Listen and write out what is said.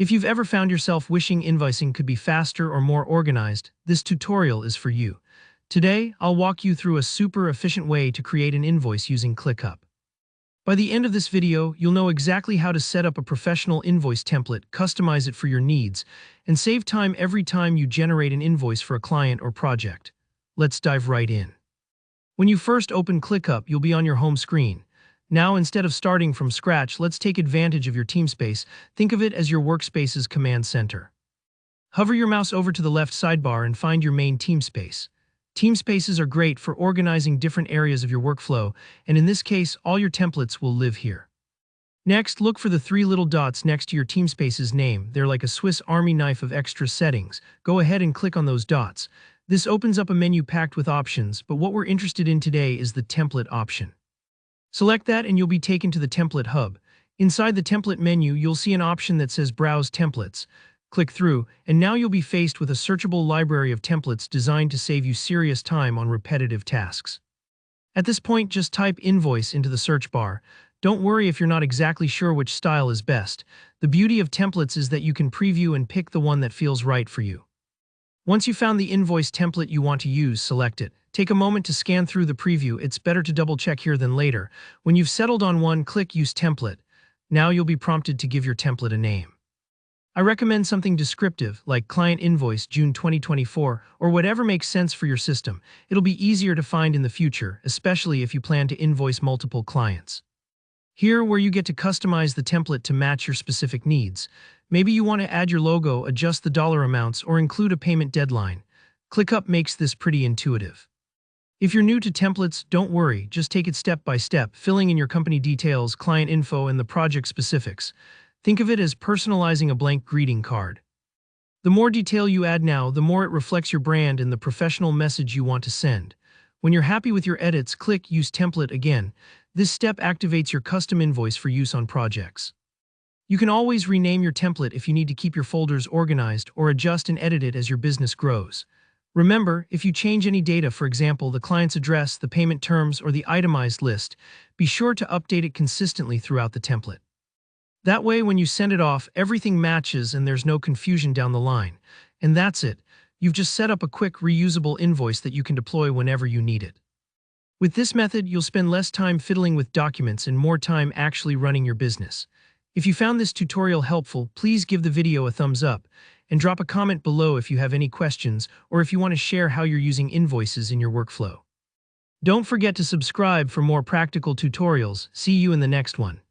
If you've ever found yourself wishing invoicing could be faster or more organized, this tutorial is for you. Today, I'll walk you through a super efficient way to create an invoice using ClickUp. By the end of this video, you'll know exactly how to set up a professional invoice template, customize it for your needs, and save time every time you generate an invoice for a client or project. Let's dive right in. When you first open ClickUp, you'll be on your home screen. Now, instead of starting from scratch, let's take advantage of your team space. Think of it as your workspace's command center. Hover your mouse over to the left sidebar and find your main team space. Team spaces are great for organizing different areas of your workflow, and in this case, all your templates will live here. Next, look for the three little dots next to your team space's name. They're like a Swiss Army knife of extra settings. Go ahead and click on those dots. This opens up a menu packed with options, but what we're interested in today is the template option. Select that and you'll be taken to the Template Hub. Inside the template menu, you'll see an option that says Browse Templates. Click through, and now you'll be faced with a searchable library of templates designed to save you serious time on repetitive tasks. At this point, just type Invoice into the search bar. Don't worry if you're not exactly sure which style is best. The beauty of templates is that you can preview and pick the one that feels right for you. Once you've found the invoice template you want to use, select it. Take a moment to scan through the preview. It's better to double-check here than later. When you've settled on one, click Use Template. Now you'll be prompted to give your template a name. I recommend something descriptive, like Client Invoice June 2024, or whatever makes sense for your system. It'll be easier to find in the future, especially if you plan to invoice multiple clients. Here, where you get to customize the template to match your specific needs. Maybe you want to add your logo, adjust the dollar amounts, or include a payment deadline. ClickUp makes this pretty intuitive. If you're new to templates, don't worry, just take it step by step, filling in your company details, client info, and the project specifics. Think of it as personalizing a blank greeting card. The more detail you add now, the more it reflects your brand and the professional message you want to send. When you're happy with your edits, click Use Template again. This step activates your custom invoice for use on projects. You can always rename your template if you need to keep your folders organized or adjust and edit it as your business grows. Remember, if you change any data, for example, the client's address, the payment terms, or the itemized list, be sure to update it consistently throughout the template. That way, when you send it off, everything matches and there's no confusion down the line. And that's it. You've just set up a quick, reusable invoice that you can deploy whenever you need it. With this method, you'll spend less time fiddling with documents and more time actually running your business. If you found this tutorial helpful, please give the video a thumbs up and drop a comment below if you have any questions or if you want to share how you're using invoices in your workflow. Don't forget to subscribe for more practical tutorials. See you in the next one.